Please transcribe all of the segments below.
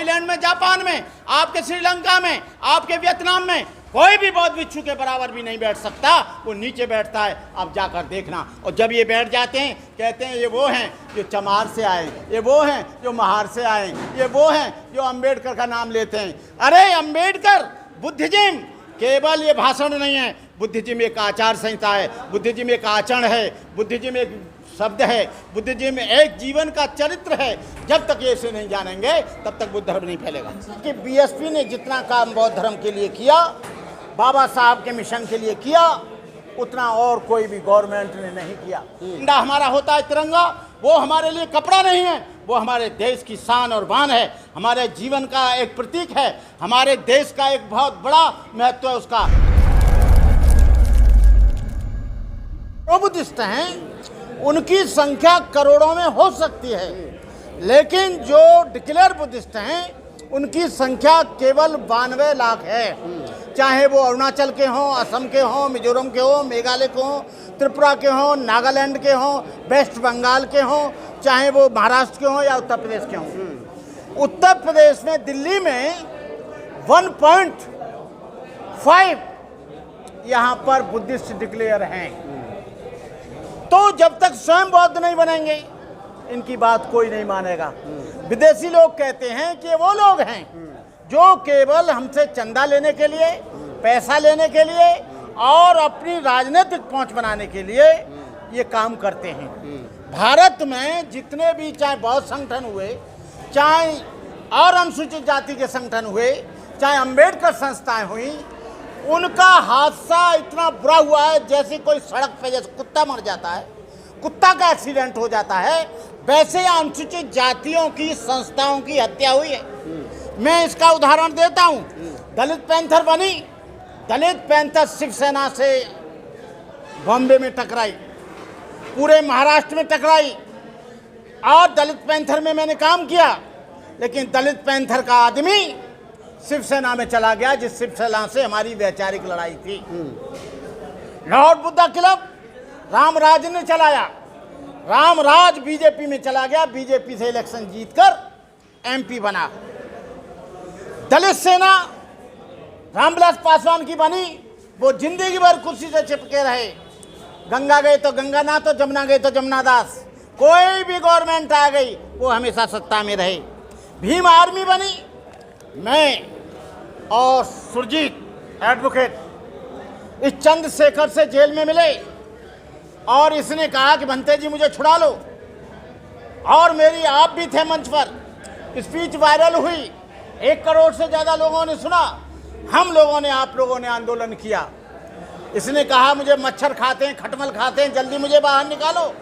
Thailand में, Japan में, आपके श्रीलंका में, आपके वियतनाम में कोई भी बौद्ध भिक्षु के बराबर भी नहीं बैठ सकता। वो नीचे बैठता है, आप जाकर देखना। और जब ये बैठ जाते हैं, कहते हैं ये वो हैं जो चमार से आए, ये वो हैं जो महार से आए, ये वो हैं जो अंबेडकर का नाम लेते हैं। अरे अंबेडकर, बुद्धिज्म केवल ये भाषण नहीं है, बुद्धिज्म एक आचार संहिता है, बुद्धिज्म एक आचरण है, बुद्धिज्म एक शब्द है, बुद्धिज्म एक जीवन का चरित्र है। जब तक ये इसे नहीं जानेंगे तब तक बुद्ध धर्म नहीं फैलेगा। कि बीएसपी ने जितना काम बौद्ध धर्म के लिए किया, बाबा साहब के मिशन के लिए किया, उतना और कोई भी गवर्नमेंट ने नहीं किया। झंडा हमारा होता है तिरंगा, वो हमारे लिए कपड़ा नहीं है, वो हमारे देश की शान और बान है, हमारे जीवन का एक प्रतीक है, हमारे देश का एक बहुत बड़ा महत्व है उसका। जो बुद्धिस्ट हैं उनकी संख्या करोड़ों में हो सकती है, लेकिन जो डिक्लेयर बुद्धिस्ट हैं उनकी संख्या केवल 92 लाख है। चाहे वो अरुणाचल के हों, असम के हों, मिजोरम के हों, मेघालय के हों, त्रिपुरा के हों, नागालैंड के हों, वेस्ट बंगाल के हों, चाहे वो महाराष्ट्र के हों या उत्तर प्रदेश के हों। उत्तर प्रदेश में, दिल्ली में 1.5 यहाँ पर बुद्धिस्ट डिक्लेयर हैं। तो जब तक स्वयं बौद्ध नहीं बनेंगे इनकी बात कोई नहीं मानेगा। विदेशी लोग कहते हैं कि वो लोग हैं जो केवल हमसे चंदा लेने के लिए, पैसा लेने के लिए और अपनी राजनीतिक पहुंच बनाने के लिए ये काम करते हैं। भारत में जितने भी चाहे बौद्ध संगठन हुए, चाहे और अनुसूचित जाति के संगठन हुए, चाहे अंबेडकर संस्थाएं हुई, उनका हादसा इतना बुरा हुआ है जैसे कोई सड़क पे जैसे कुत्ता मर जाता है, कुत्ता का एक्सीडेंट हो जाता है, वैसे अनुसूचित जातियों की संस्थाओं की हत्या हुई है। मैं इसका उदाहरण देता हूं। दलित पैंथर बनी, दलित पैंथर शिवसेना से बॉम्बे में टकराई, पूरे महाराष्ट्र में टकराई, और दलित पैंथर में मैंने काम किया, लेकिन दलित पैंथर का आदमी शिवसेना में चला गया, जिस शिवसेना से हमारी वैचारिक लड़ाई थी। लॉर्ड बुद्धा क्लब रामराज ने चलाया, रामराज बीजेपी में चला गया, बीजेपी से इलेक्शन जीतकर एमपी बना। दलित सेना रामविलास पासवान की बनी, वो जिंदगी भर कुर्सी से चिपके रहे। गंगा गए तो गंगा नाथ, तो जमुना गए तो जमुना दास। कोई भी गवर्नमेंट आ गई वो हमेशा सत्ता में रहे। भीम आर्मी बनी, मैं और सुरजीत एडवोकेट इस चंद्रशेखर से जेल में मिले और इसने कहा कि भंते जी मुझे छुड़ा लो, और मेरी आप भी थे मंच पर, स्पीच वायरल हुई, 1 करोड़ से ज़्यादा लोगों ने सुना। हम लोगों ने, आप लोगों ने आंदोलन किया। इसने कहा मुझे मच्छर खाते हैं, खटमल खाते हैं, जल्दी मुझे बाहर निकालो।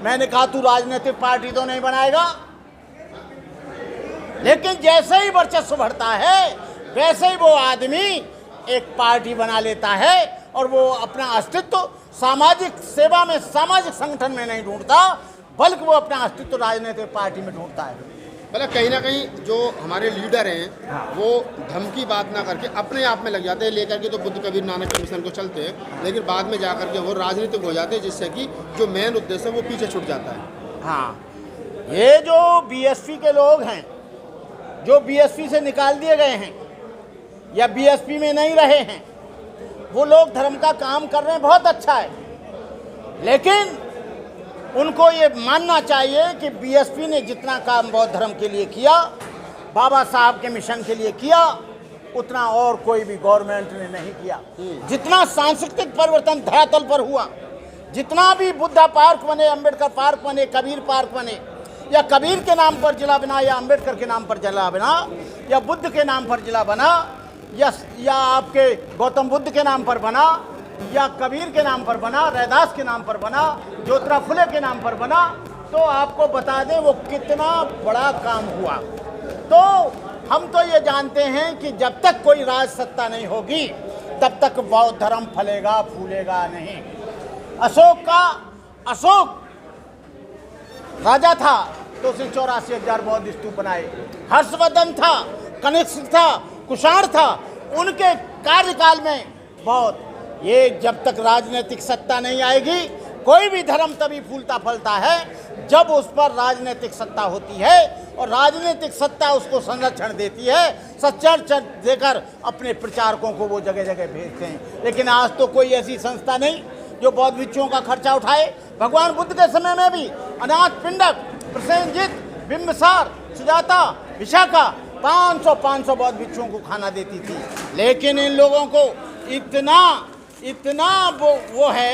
मैंने कहा तू राजनीतिक पार्टी तो नहीं बनाएगा। लेकिन जैसे ही वर्चस्व बढ़ता है वैसे ही वो आदमी एक पार्टी बना लेता है, और वो अपना अस्तित्व सामाजिक सेवा में, सामाजिक संगठन में नहीं ढूंढता, बल्कि वो अपना अस्तित्व राजनीतिक पार्टी में ढूंढता है। मतलब कहीं ना कहीं जो हमारे लीडर हैं वो धर्म की बात ना करके अपने आप में लग जाते हैं, लेकर के तो बुद्ध कबीर नानक के मिशन को चलते हैं, लेकिन बाद में जाकर के वो राजनीतिक हो जाते हैं, जिससे कि जो मेन उद्देश्य है वो पीछे छूट जाता है। हाँ, ये जो बीएसपी के लोग हैं, जो बीएसपी से निकाल दिए गए हैं या बीएसपी में नहीं रहे हैं, वो लोग धर्म का काम कर रहे हैं, बहुत अच्छा है, लेकिन उनको ये मानना चाहिए कि बीएसपी ने जितना काम बौद्ध धर्म के लिए किया, बाबा साहब के मिशन के लिए किया, उतना और कोई भी गवर्नमेंट ने नहीं किया। जितना सांस्कृतिक परिवर्तन धरातल पर हुआ, जितना भी बुद्धा पार्क बने, अंबेडकर पार्क बने, कबीर पार्क बने, या कबीर के नाम पर जिला बना, या अंबेडकर के नाम पर जिला बना, या बुद्ध के नाम पर जिला बना, या आपके गौतम बुद्ध के नाम पर बना, या कबीर के नाम पर बना, रैदास के नाम पर बना, ज्योतिराव फुले के नाम पर बना, तो आपको बता दें वो कितना बड़ा काम हुआ। तो हम तो ये जानते हैं कि जब तक कोई राज सत्ता नहीं होगी तब तक बौद्ध धर्म फलेगा फूलेगा नहीं। अशोक राजा था तो उसने 84,000 बौद्ध स्तूप बनाए। हर्षवर्धन था, कनिष्क था, कुषाण था, उनके कार्यकाल में बौद्ध। ये जब तक राजनीतिक सत्ता नहीं आएगी कोई भी धर्म तभी फूलता फलता है जब उस पर राजनीतिक सत्ता होती है और राजनीतिक सत्ता उसको संरक्षण देती है, संरक्षण देकर अपने प्रचारकों को वो जगह जगह भेजते हैं। लेकिन आज तो कोई ऐसी संस्था नहीं जो बौद्ध भिक्षुओं का खर्चा उठाए। भगवान बुद्ध के समय में भी अनाथ पिंडक, प्रसेनजित, बिंबिसार, सुजाता, विशाखा 500 बौद्ध भिक्षुओं को खाना देती थी। लेकिन इन लोगों को इतना वो है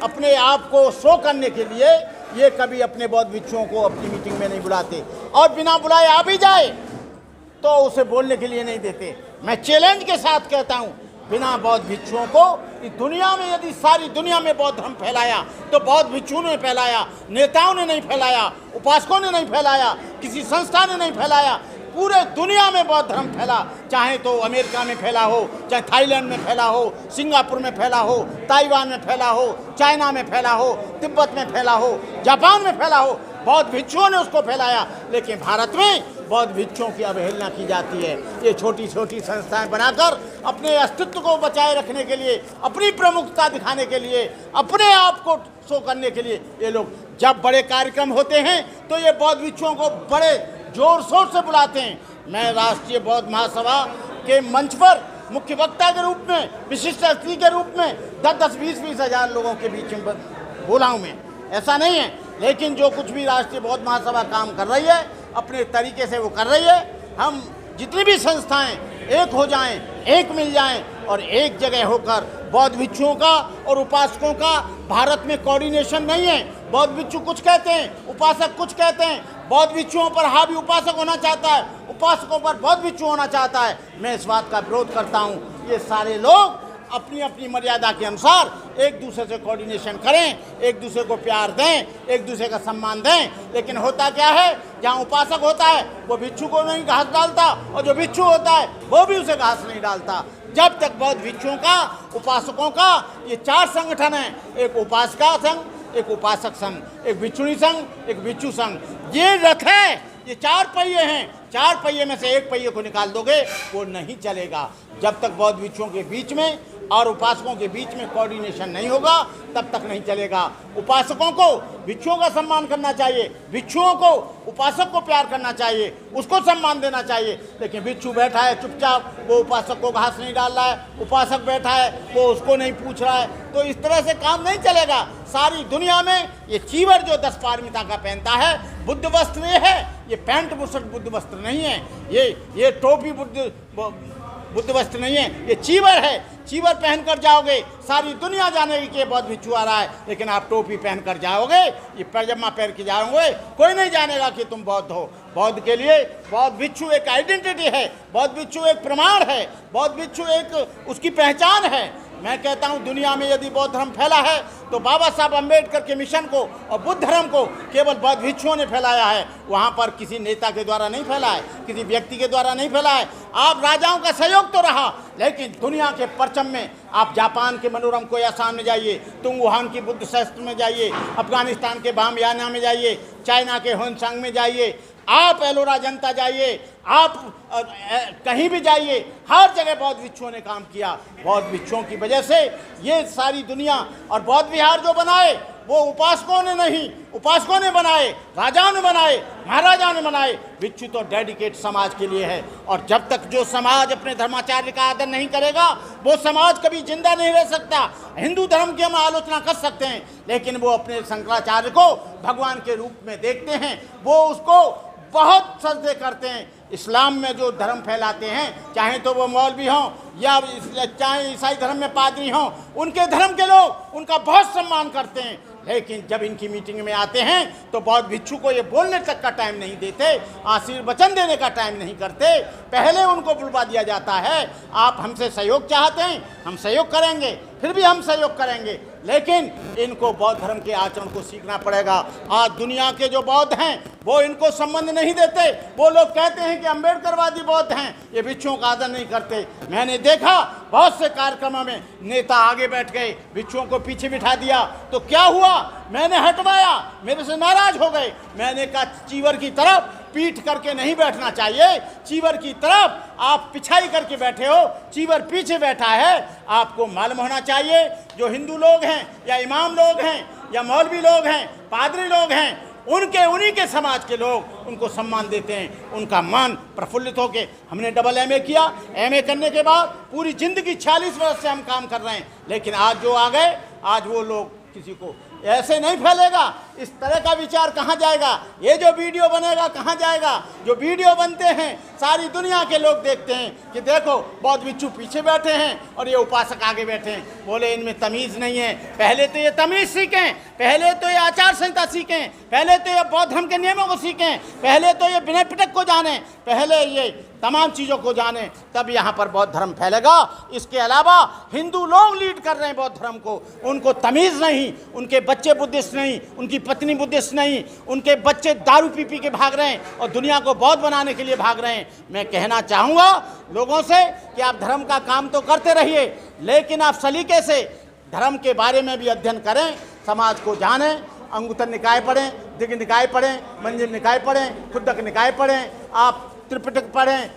अपने आप को शो करने के लिए, ये कभी अपने बौद्ध भिक्षुओं को अपनी मीटिंग में नहीं बुलाते और बिना बुलाए आ भी जाए तो उसे बोलने के लिए नहीं देते। मैं चैलेंज के साथ कहता हूँ, बिना बौद्ध भिक्षुओं को इस दुनिया में यदि सारी दुनिया में बौद्ध धर्म फैलाया तो बौद्ध भिक्षुओं ने फैलाया, नेताओं ने नहीं फैलाया, उपासकों ने नहीं फैलाया, किसी संस्था ने नहीं फैलाया। पूरे दुनिया में बौद्ध धर्म फैला, चाहे तो अमेरिका में फैला हो, चाहे थाईलैंड में फैला हो, सिंगापुर में फैला हो, ताइवान में फैला हो, चाइना में फैला हो, तिब्बत में फैला हो, जापान में फैला हो, बौद्ध भिक्षुओं ने उसको फैलाया। लेकिन भारत में बौद्ध भिक्षुओं की अवहेलना की जाती है। ये छोटी छोटी संस्थाएं बनाकर अपने अस्तित्व को बचाए रखने के लिए, अपनी प्रमुखता दिखाने के लिए, अपने आप को शो करने के लिए ये लोग जब बड़े कार्यक्रम होते हैं तो ये बौद्ध भिक्षुओं को बड़े जोर शोर से बुलाते हैं। मैं राष्ट्रीय बौद्ध महासभा के मंच पर मुख्य वक्ता के रूप में, विशिष्ट अतिथि के रूप में 10-20 हज़ार लोगों के बीच में बोला हूँ। मैं ऐसा नहीं है, लेकिन जो कुछ भी राष्ट्रीय बौद्ध महासभा काम कर रही है अपने तरीके से वो कर रही है। हम जितनी भी संस्थाएं एक हो जाएं, एक मिल जाएं और एक जगह होकर बौद्ध भिक्षुओं का और उपासकों का भारत में कोऑर्डिनेशन नहीं है। बौद्ध भिक्षु कुछ कहते हैं, उपासक कुछ कहते हैं। बौद्ध भिक्षुओं पर हावी उपासक होना चाहता है, उपासकों पर बौद्ध भिक्षु होना चाहता है। मैं इस बात का विरोध करता हूँ। ये सारे लोग अपनी अपनी मर्यादा के अनुसार एक दूसरे से कोऑर्डिनेशन करें, एक दूसरे को प्यार दें, एक दूसरे का सम्मान दें। लेकिन होता क्या है, जहाँ उपासक होता है वो भिक्षु को नहीं घास डालता और जो भिक्षु होता है वो भी उसे घास नहीं डालता। जब तक बौद्ध भिक्षुओं का, उपासकों का ये 4 संगठन है, एक उपासका संघ, एक उपासक संघ, एक भिक्षुणी संघ, एक भिक्षु संघ, ये रथ है, ये 4 पहिए हैं। 4 पहिए में से एक पहिए को निकाल दोगे वो नहीं चलेगा। जब तक बौद्ध भिक्षुओं के बीच में और उपासकों के बीच में कोऑर्डिनेशन नहीं होगा तब तक नहीं चलेगा। उपासकों को भिक्षुओं का सम्मान करना चाहिए, भिक्षुओं को उपासक को प्यार करना चाहिए, उसको सम्मान देना चाहिए। लेकिन भिक्षु बैठा है चुपचाप, वो उपासक को घास नहीं डाल रहा है, उपासक बैठा है वो उसको नहीं पूछ रहा है, तो इस तरह से काम नहीं चलेगा। सारी दुनिया में ये चीवर जो 10 पारमिता का पहनता है, बुद्ध वस्त्र ये है, ये पैंट बुशर्ट बुद्ध वस्त्र नहीं है, ये टोपी बुद्ध वस्त्र नहीं है, ये चीवर है। चीवर पहनकर जाओगे सारी दुनिया जानेगी कि बौद्ध भिक्षु आ रहा है। लेकिन आप टोपी पहनकर जाओगे, ये पैजामा पहन के जाओगे, कोई नहीं जानेगा कि तुम बौद्ध हो। बौद्ध के लिए बौद्ध भिक्षु एक आइडेंटिटी है, बौद्ध भिक्षु एक प्रमाण है, बौद्ध भिक्षु एक उसकी पहचान है। मैं कहता हूँ दुनिया में यदि बौद्ध धर्म फैला है तो बाबा साहब अम्बेडकर के मिशन को और बुद्ध धर्म को केवल बौद्ध भिक्षुओं ने फैलाया है। वहाँ पर किसी नेता के द्वारा नहीं फैला है, किसी व्यक्ति के द्वारा नहीं फैला है। आप राजाओं का सहयोग तो रहा, लेकिन दुनिया के परचम में आप जापान के मनोरम कोयासान में जाइए, तुम वुहान की बुद्ध शास्त्र में जाइए, अफगानिस्तान के बामयाना में जाइए, चाइना के होनसांग में जाइए, आप एलोरा जनता जाइए, आप कहीं भी जाइए, हर जगह बौद्ध भिक्षुओं ने काम किया। बौद्ध भिक्षुओं की वजह से ये सारी दुनिया, और बौद्ध विहार जो बनाए वो उपासकों ने नहीं, उपासकों ने बनाए, राजाओं ने बनाए, महाराजाओं ने बनाए। भिक्षु तो डेडिकेट समाज के लिए है। और जब तक जो समाज अपने धर्माचार्य का आदर नहीं करेगा वो समाज कभी जिंदा नहीं रह सकता। हिंदू धर्म की हम आलोचना कर सकते हैं, लेकिन वो अपने शंकराचार्य को भगवान के रूप में देखते हैं, वो उसको बहुत सजदे करते हैं। इस्लाम में जो धर्म फैलाते हैं, चाहे तो वो मौलवी हों या चाहे ईसाई धर्म में पादरी हों, उनके धर्म के लोग उनका बहुत सम्मान करते हैं। लेकिन जब इनकी मीटिंग में आते हैं तो बौद्ध भिक्षु को ये बोलने तक का टाइम नहीं देते, आशीर्वचन देने का टाइम नहीं करते, पहले उनको बुलवा दिया जाता है। आप हमसे सहयोग चाहते हैं, हम सहयोग करेंगे, फिर भी हम सहयोग करेंगे, लेकिन इनको बौद्ध धर्म के आचरण को सीखना पड़ेगा। आज दुनिया के जो बौद्ध हैं वो इनको संबंध नहीं देते। वो लोग कहते हैं कि अम्बेडकरवादी बौद्ध हैं, ये भिक्षुओं का आदर नहीं करते। मैंने देखा बहुत से कार्यक्रमों में नेता आगे बैठ गए, भिक्षुओं को पीछे बिठा दिया, तो क्या हुआ, मैंने हटवाया, मेरे से नाराज हो गए। मैंने कहा चीवर की तरफ पीठ करके नहीं बैठना चाहिए, चीवर की तरफ आप पिछाई करके बैठे हो, चीवर पीछे बैठा है। आपको मालूम होना चाहिए जो हिंदू लोग हैं या इमाम लोग हैं या मौलवी लोग हैं, पादरी लोग हैं, उन्हीं के समाज के लोग उनको सम्मान देते हैं, उनका मन प्रफुल्लित होके। हमने डबल एमए किया, एमए करने के बाद पूरी जिंदगी 46 वर्ष से हम काम कर रहे हैं, लेकिन आज जो आ गए, आज वो लोग किसी को ऐसे नहीं फैलेगा। इस तरह का विचार कहाँ जाएगा? ये जो वीडियो बनेगा कहाँ जाएगा? जो वीडियो बनते हैं सारी दुनिया के लोग देखते हैं कि देखो बौद्ध भिक्षु पीछे बैठे हैं और ये उपासक आगे बैठे हैं। बोले इनमें तमीज़ नहीं है। पहले तो ये तमीज़ सीखें, पहले तो ये आचार संहिता सीखें, पहले तो ये बौद्ध धर्म के नियमों को सीखें, पहले तो ये विनय पिटक को जानें, पहले ये तमाम चीज़ों को जानें, तब यहाँ पर बौद्ध धर्म फैलेगा। इसके अलावा हिंदू लोग लीड कर रहे हैं बौद्ध धर्म को, उनको तमीज़ नहीं, उनके बच्चे बुद्धिस्ट नहीं, उनकी पत्नी बुद्धिस्ट नहीं, उनके बच्चे दारू पी पी के भाग रहे हैं और दुनिया को बौद्ध बनाने के लिए भाग रहे हैं। मैं कहना चाहूँगा लोगों से कि आप धर्म का काम तो करते रहिए, लेकिन आप सलीके से धर्म के बारे में भी अध्ययन करें, समाज को जानें। अंगुत्तर निकाय पढ़ें, दिग्ग निकाय पढ़ें, मंजिल निकाय पढ़ें, खुद्दक निकाय पढ़ें, आप त्रिपिटक पढ़ें,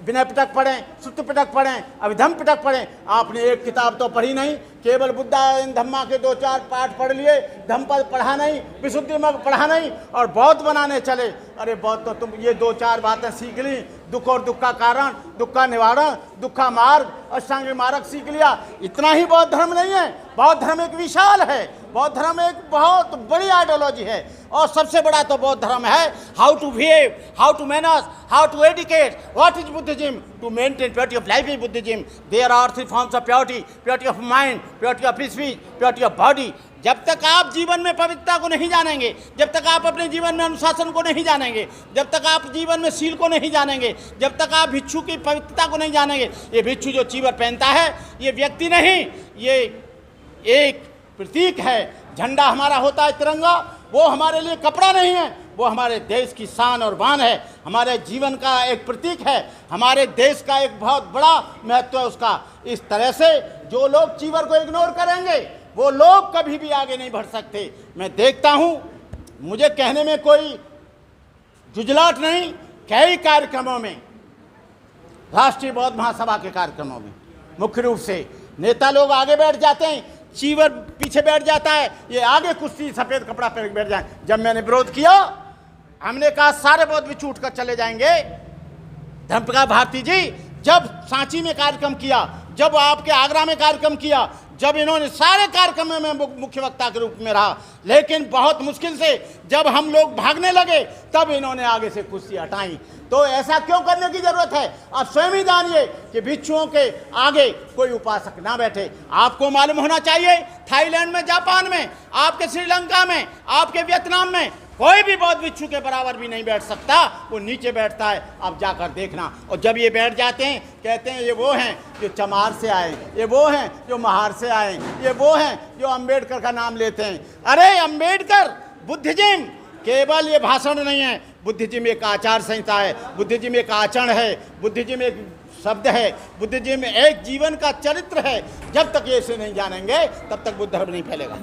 विनय पिटक पढ़ें, सुत्त पिटक पढ़ें, अभिधम पिटक पढ़ें। आपने एक किताब तो पढ़ी नहीं, केवल बुद्धायन धम्मा के 2-4 पाठ पढ़ लिए, धम्मपद पढ़ा नहीं, विशुद्धि मग पढ़ा नहीं और बौद्ध बनाने चले। अरे बौद्ध तो तुम ये 2-4 बातें सीख ली, दुख और दुख का कारण, दुख का निवारण, दुख का मार्ग, अष्टांग मार्ग सीख लिया, इतना ही बौद्ध धर्म नहीं है। बौद्ध धर्म एक विशाल है, बौद्ध धर्म एक बहुत बड़ी आइडियोलॉजी है और सबसे बड़ा तो बौद्ध धर्म है how to behave, how to manners, how to educate, what is Buddhism, to maintain purity of life is Buddhism. There are 3 forms of purity, purity of mind, purity of speech, purity of body. जब तक आप जीवन में पवित्रता को नहीं जानेंगे, जब तक आप अपने जीवन में अनुशासन को नहीं जानेंगे, जब तक आप जीवन में सील को नहीं जानेंगे, जब तक आप भिक्षु की पवित्रता को नहीं जानेंगे। ये भिक्षु जो चीवर पहनता है ये व्यक्ति नहीं, ये एक प्रतीक है। झंडा हमारा होता है तिरंगा, वो हमारे लिए कपड़ा नहीं है, वो हमारे देश की शान और बान है, हमारे जीवन का एक प्रतीक है, हमारे देश का एक बहुत बड़ा महत्व है उसका। इस तरह से जो लोग चीवर को इग्नोर करेंगे वो लोग कभी भी आगे नहीं बढ़ सकते। मैं देखता हूँ, मुझे कहने में कोई जुजलाट नहीं, कई कार्यक्रमों में, राष्ट्रीय बौद्ध महासभा के कार्यक्रमों में मुख्य रूप से नेता लोग आगे बैठ जाते हैं, चीवर पीछे बैठ जाता है, ये आगे कुश्ती सफ़ेद कपड़ा पहन के बैठ जाए। जब मैंने विरोध किया, हमने कहा सारे बौद्ध भिक्षु उठकर चले जाएंगे। धर्मप्रकाश भारती जी जब सांची में कार्यक्रम किया, जब आपके आगरा में कार्यक्रम किया, जब इन्होंने सारे कार्यक्रमों में मुख्य वक्ता के रूप में रहा, लेकिन बहुत मुश्किल से जब हम लोग भागने लगे तब इन्होंने आगे से कुर्सी हटाई। तो ऐसा क्यों करने की जरूरत है? आप स्वयं ही जानिए कि भिक्षुओं के आगे कोई उपासक ना बैठे। आपको मालूम होना चाहिए, थाईलैंड में, जापान में, आपके श्रीलंका में, आपके वियतनाम में कोई भी बौद्ध भिक्षु के बराबर भी नहीं बैठ सकता, वो नीचे बैठता है। आप जाकर देखना। और जब ये बैठ जाते हैं कहते हैं ये वो हैं जो चमार से आए, ये वो हैं जो महार से आए, ये वो हैं जो अम्बेडकर का नाम लेते हैं। अरे अम्बेडकर, बुद्धिज्म केवल ये भाषण नहीं है, बुद्धिज्म एक आचार संहिता है, बुद्धिज्म एक आचरण है, बुद्धिज्म एक शब्द है, बुद्धिज्म एक जीवन का चरित्र है। जब तक ये इसे नहीं जानेंगे तब तक बुद्ध धर्म नहीं फैलेगा।